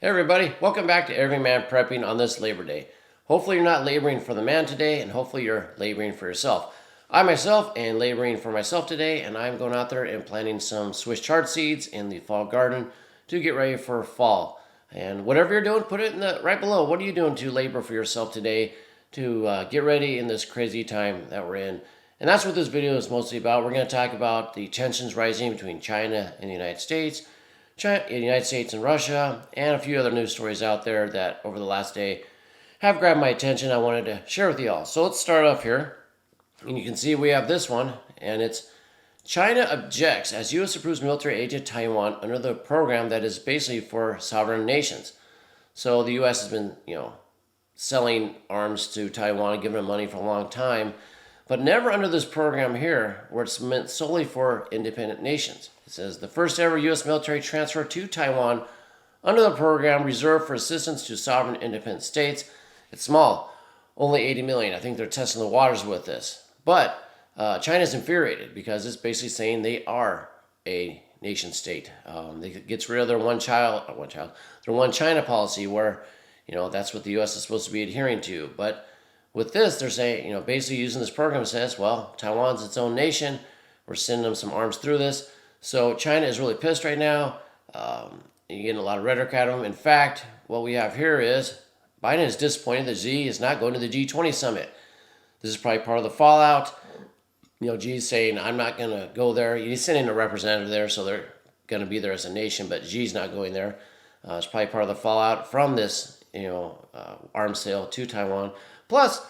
Hey everybody, welcome back to Everyman Prepping on this Labor Day. Hopefully you're not laboring for the man today, and hopefully you're laboring for yourself. I myself am laboring for myself today, and I'm going out there and planting some Swiss chard seeds in the fall garden to get ready for fall. And whatever you're doing, put it in the right below. What are you doing to labor for yourself today to get ready in this crazy time that we're in? And that's what this video is mostly about. We're going to talk about the tensions rising between China and the United States, the United States and Russia, and a few other news stories out there that over the last day have grabbed my attention. I wanted to share with you all. So let's start off here. And you can see we have this one, and it's China objects as U.S. approves military aid to Taiwan under the program that is basically for sovereign nations. So the U.S. has been, selling arms to Taiwan and giving them money for a long time, but never under this program here where it's meant solely for independent nations. It says the first ever U.S. military transfer to Taiwan under the program reserved for assistance to sovereign independent states. It's small, only $80 million. I think they're testing the waters with this. But China's infuriated because it's basically saying they are a nation state. It gets rid of their one China policy where, that's what the U.S. is supposed to be adhering to. But with this, they're saying, basically using this program says, well, Taiwan's its own nation. We're sending them some arms through this. So China is really pissed right now. You're getting a lot of rhetoric out of them. In fact, what we have here is Biden is disappointed that Xi is not going to the G20 summit. This is probably part of the fallout. Xi's saying, I'm not going to go there. He's sending a representative there, so they're going to be there as a nation, but Xi's not going there. It's probably part of the fallout from this, arms sale to Taiwan. Plus,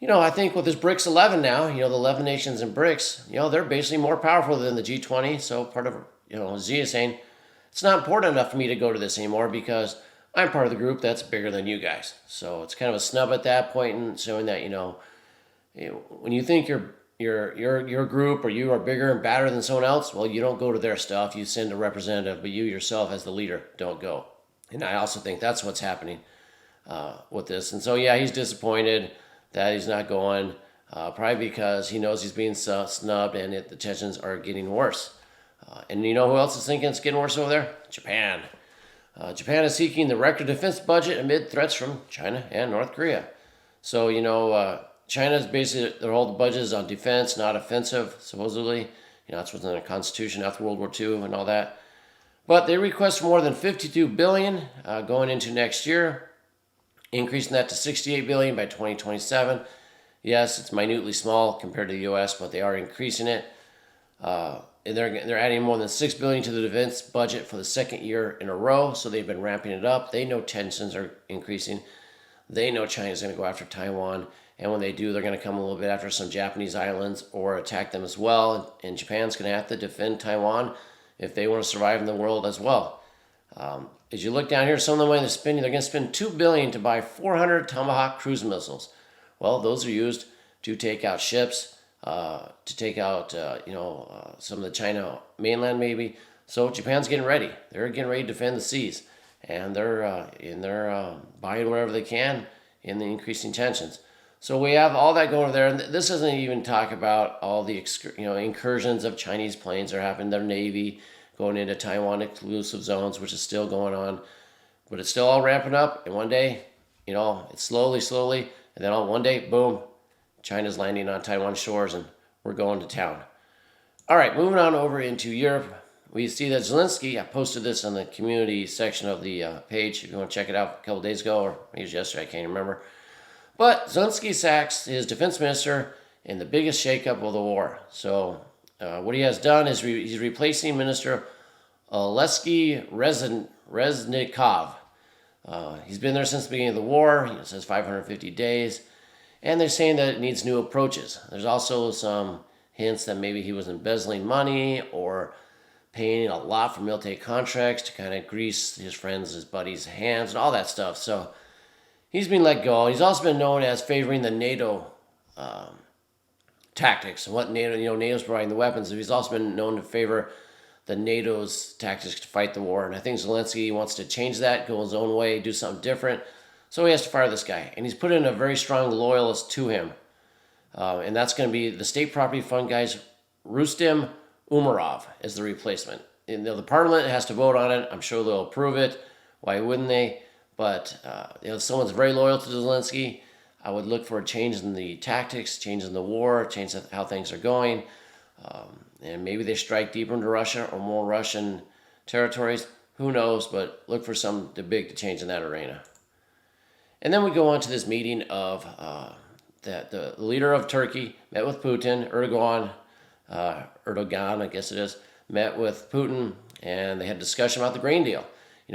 I think with this BRICS 11 now, the 11 nations in BRICS, they're basically more powerful than the G20. So part of, Xi is saying, it's not important enough for me to go to this anymore because I'm part of the group that's bigger than you guys. So it's kind of a snub at that point and showing that, when you think your group or you are bigger and badder than someone else, well, you don't go to their stuff. You send a representative, but you yourself as the leader don't go. And I also think that's what's happening with this. And so, he's disappointed that he's not going, probably because he knows he's being snubbed and the tensions are getting worse. And you know who else is thinking it's getting worse over there? Japan. Japan is seeking the record defense budget amid threats from China and North Korea. So, China's basically, their whole budget is on defense, not offensive, supposedly. That's what's in their constitution after World War II and all that. But they request more than $52 billion going into next year, increasing that to $68 billion by 2027. Yes, it's minutely small compared to the U.S., but they are increasing it. And they're adding more than $6 billion to the defense budget for the second year in a row, so they've been ramping it up. They know tensions are increasing. They know China's going to go after Taiwan, and when they do, they're going to come a little bit after some Japanese islands or attack them as well. And Japan's going to have to defend Taiwan if they want to survive in the world as well. As you look down here, some of the money they're spending, they're going to spend $2 billion to buy 400 Tomahawk cruise missiles. Well, those are used to take out ships, to take out, some of the China mainland maybe. So Japan's getting ready. They're getting ready to defend the seas, and they're buying wherever they can in the increasing tensions. So we have all that going over there, and this doesn't even talk about all the incursions of Chinese planes that are happening. Their Navy going into Taiwan exclusive zones, which is still going on, but it's still all ramping up. And one day, it's slowly, and then one day, boom, China's landing on Taiwan shores, and we're going to town. All right, moving on over into Europe, we see that Zelensky, I posted this on the community section of the page, if you want to check it out a couple days ago, or maybe it was yesterday, I can't remember. But Zelensky sacks his defense minister in the biggest shakeup of the war. So what he has done is he's replacing Minister Oleksiy Reznikov. He's been there since the beginning of the war. It says 550 days. And they're saying that it needs new approaches. There's also some hints that maybe he was embezzling money or paying a lot for military contracts to kind of grease his friends, his buddies' hands and all that stuff. So he's been let go. He's also been known as favoring the NATO tactics and what NATO, NATO's providing the weapons. He's also been known to favor the NATO's tactics to fight the war. And I think Zelensky wants to change that, go his own way, do something different. So he has to fire this guy. And he's put in a very strong loyalist to him. And that's going to be the State Property Fund guys, Rustem Umarov, as the replacement. And the parliament has to vote on it. I'm sure they'll approve it. Why wouldn't they? But if someone's very loyal to Zelensky, I would look for a change in the tactics, change in the war, change in how things are going. And maybe they strike deeper into Russia or more Russian territories. Who knows? But look for something big to change in that arena. And then we go on to this meeting of that the leader of Turkey met with Putin. Erdogan, I guess it is, met with Putin, and they had a discussion about the grain deal.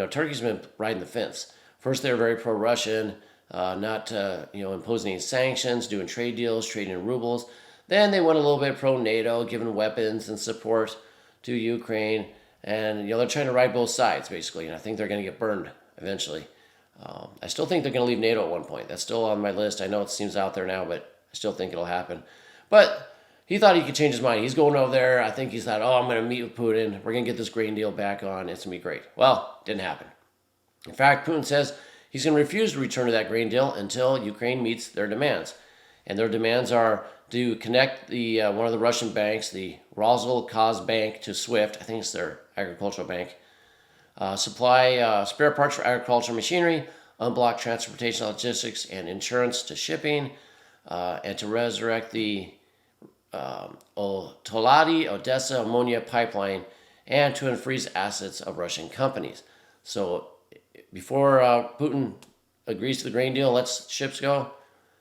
Turkey's been riding the fence. First, they were very pro-Russian, not imposing any sanctions, doing trade deals, trading in rubles. Then they went a little bit pro-NATO, giving weapons and support to Ukraine. And, they're trying to ride both sides, basically. And I think they're going to get burned eventually. I still think they're going to leave NATO at one point. That's still on my list. I know it seems out there now, but I still think it'll happen. But he thought he could change his mind. He's going over there. I think he's thought, I'm going to meet with Putin. We're going to get this grain deal back on. It's going to be great. Well, didn't happen. In fact, Putin says he's going to refuse to return to that grain deal until Ukraine meets their demands. And their demands are to connect the one of the Russian banks, the Roslkaz Bank, to SWIFT. I think it's their agricultural bank. Supply spare parts for agricultural machinery, unblock transportation logistics and insurance to shipping, and to resurrect the Toladi Odessa ammonia pipeline, and to unfreeze assets of Russian companies. So before Putin agrees to the grain deal, lets ships go,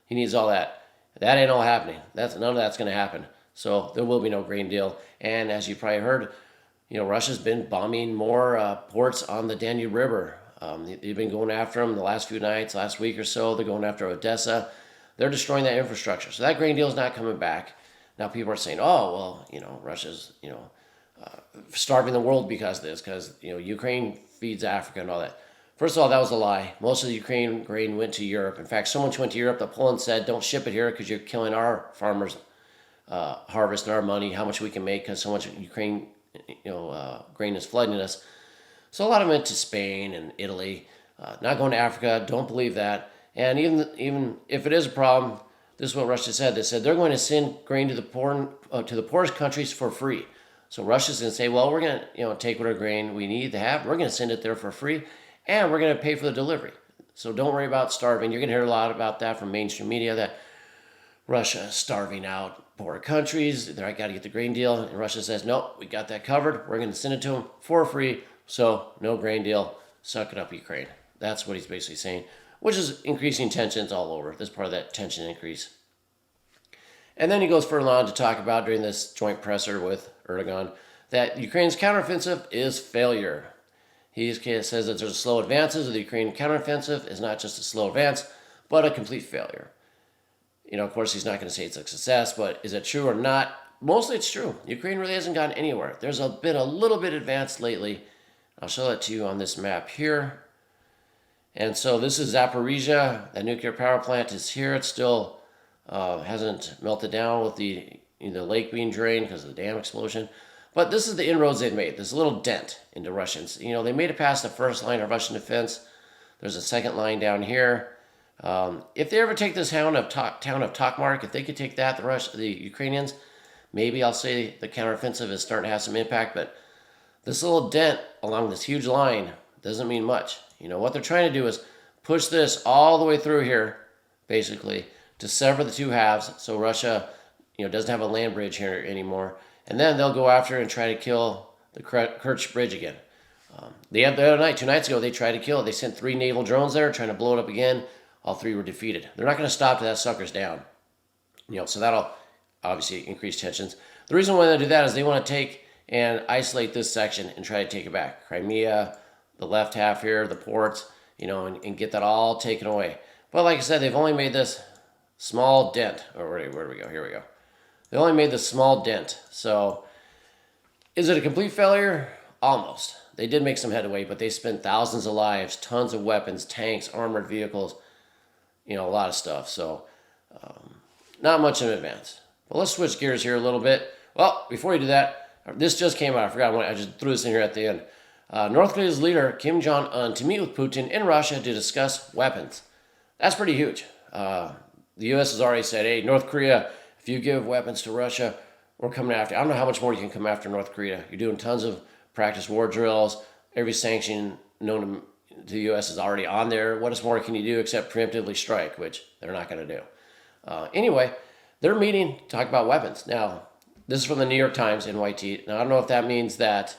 he needs all that. That ain't all happening. None of that's going to happen. So there will be no grain deal. And as you probably heard, Russia's been bombing more ports on the Danube River. They've been going after them the last few nights, last week or so. They're going after Odessa. They're destroying that infrastructure. So that grain deal is not coming back. Now people are saying, Russia's, starving the world because of this, because, Ukraine feeds Africa and all that. First of all, that was a lie. Most of the Ukraine grain went to Europe. In fact, so much went to Europe that Poland said, don't ship it here because you're killing our farmers' harvest and our money, how much we can make because so much Ukraine grain is flooding us. So a lot of them went to Spain and Italy, not going to Africa. Don't believe that. And even if it is a problem, this is what Russia said. They said they're going to send grain to the poorest countries for free. So Russia's going to say, well, we're going to take whatever grain we need to have. We're going to send it there for free, and we're going to pay for the delivery. So don't worry about starving. You're going to hear a lot about that from mainstream media, that Russia is starving out poor countries. They're got to get the grain deal. And Russia says, nope, we got that covered. We're going to send it to them for free. So no grain deal. Suck it up, Ukraine. That's what he's basically saying, which is increasing tensions all over. This part of that tension increase. And then he goes further on to talk about, during this joint presser with Erdogan, that Ukraine's counteroffensive is failure. He says that there's slow advances of the Ukrainian counteroffensive is not just a slow advance, but a complete failure. Of course, he's not going to say it's a success, but is it true or not? Mostly it's true. Ukraine really hasn't gone anywhere. There's been a little bit advanced lately. I'll show that to you on this map here. And so this is Zaporizhia. That nuclear power plant is here. It still hasn't melted down with the lake being drained because of the dam explosion. But this is the inroads they've made. This little dent into Russians. They made it past the first line of Russian defense. There's a second line down here. If they ever take this town of Tokmark, if they could take that, the Ukrainians, maybe I'll say the counteroffensive is starting to have some impact. But this little dent along this huge line doesn't mean much. What they're trying to do is push this all the way through here, basically, to sever the two halves, so Russia, doesn't have a land bridge here anymore. And then they'll go after and try to kill the Kerch Bridge again. The other night, 2 nights ago, they tried to kill it. They sent 3 naval drones there, trying to blow it up again. All 3 were defeated. They're not going to stop till that sucker's down. So that'll obviously increase tensions. The reason why they do that is they want to take and isolate this section and try to take it back. Crimea, the left half here, the ports, and get that all taken away. But like I said, they've only made this small dent. Or where do we go? Here we go. They only made this small dent. So is it a complete failure? Almost. They did make some headway, but they spent thousands of lives, tons of weapons, tanks, armored vehicles, a lot of stuff. So not much in advance. But let's switch gears here a little bit. Well, before you do that, this just came out. I forgot. I just threw this in here at the end. North Korea's leader, Kim Jong-un, to meet with Putin in Russia to discuss weapons. That's pretty huge. The U.S. has already said, hey, North Korea, if you give weapons to Russia, we're coming after you. I don't know how much more you can come after North Korea. You're doing tons of practice war drills, every sanction known the U.S. is already on there. What more can you do except preemptively strike, which they're not going to do. Anyway, they're meeting to talk about weapons. Now, this is from the New York Times, NYT. Now, I don't know if that means that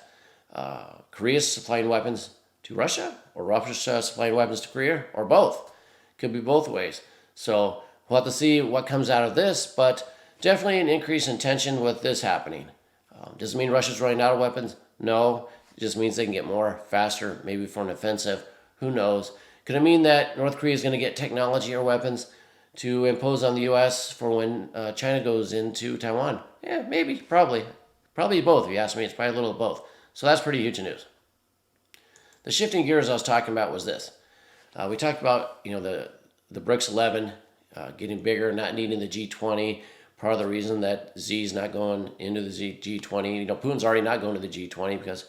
Korea is supplying weapons to Russia, or Russia supplying weapons to Korea, or both. Could be both ways. So we'll have to see what comes out of this, but definitely an increase in tension with this happening. Does it mean Russia's running out of weapons? No. It just means they can get more, faster, maybe for an offensive. Who knows? Could it mean that North Korea is going to get technology or weapons to impose on the U.S. for when China goes into Taiwan? Yeah, maybe, probably. Probably both, if you ask me. It's probably a little of both. So that's pretty huge news. The shifting gears I was talking about was this. We talked about, the BRICS 11 getting bigger, not needing the G20. Part of the reason that Z is not going into the G20. Putin's already not going to the G20 because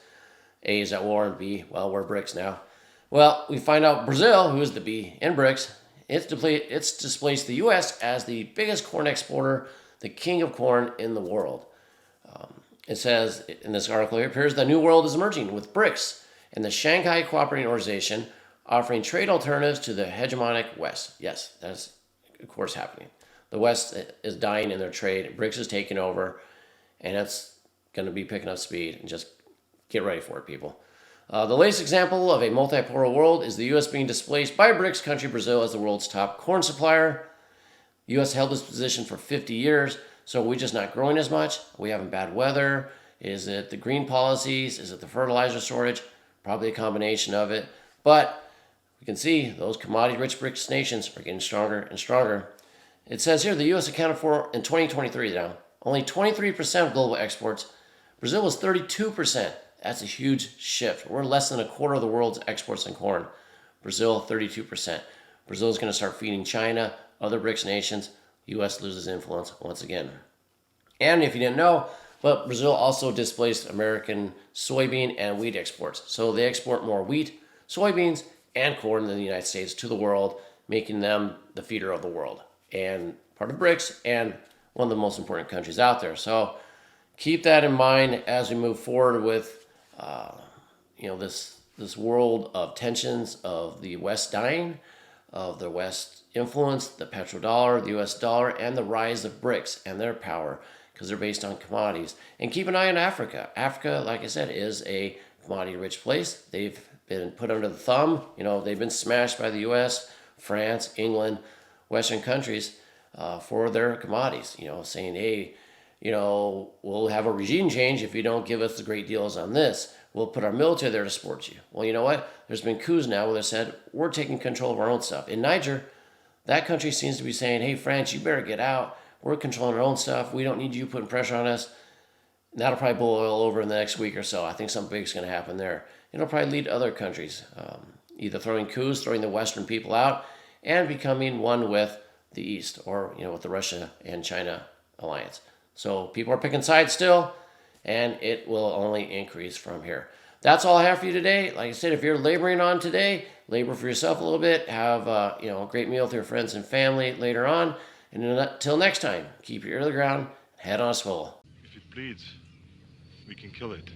A is at war and B, well, we're BRICS now. Well, we find out Brazil, who is the B in BRICS, it's displaced the U.S. as the biggest corn exporter, the king of corn in the world. It says in this article here, it appears the new world is emerging with BRICS and the Shanghai Cooperating Organization offering trade alternatives to the hegemonic West. Yes, that's of course happening. The West is dying in their trade. BRICS is taking over, and it's going to be picking up speed. And just get ready for it, people. The latest example of a multipolar world is the U.S. being displaced by BRICS country Brazil as the world's top corn supplier. The U.S. held this position for 50 years, so we're just not growing as much. Are we having bad weather? Is it the green policies? Is it the fertilizer shortage? Probably a combination of it. But we can see those commodity-rich BRICS nations are getting stronger and stronger. It says here the U.S. accounted for, in 2023 now, only 23% of global exports. Brazil was 32%. That's a huge shift. We're less than a quarter of the world's exports in corn. Brazil, 32%. Brazil is going to start feeding China, other BRICS nations. U.S. loses influence once again. And if you didn't know, but Brazil also displaced American soybean and wheat exports. So they export more wheat, soybeans, and corn than the United States to the world, making them the feeder of the world. And part of BRICS and one of the most important countries out there. So keep that in mind as we move forward with this world of tensions of the West dying, of the West influence, the petrodollar, the U.S. dollar, and the rise of BRICS and their power because they're based on commodities. And keep an eye on Africa. Africa, like I said, is a commodity-rich place. They've been put under the thumb. They've been smashed by the U.S., France, England, Western countries for their commodities, saying, hey, we'll have a regime change if you don't give us the great deals on this. We'll put our military there to support you. Well, you know what? There's been coups now where they said, we're taking control of our own stuff. In Niger, that country seems to be saying, hey, France, you better get out. We're controlling our own stuff. We don't need you putting pressure on us. And that'll probably boil over in the next week or so. I think something big's going to happen there. It'll probably lead to other countries either throwing coups, throwing the Western people out, and becoming one with the East or, with the Russia and China alliance. So people are picking sides still, and it will only increase from here. That's all I have for you today. Like I said, if you're laboring on today, labor for yourself a little bit. Have a great meal with your friends and family later on. And until next time, keep your ear to the ground, head on a swivel. If it bleeds, we can kill it.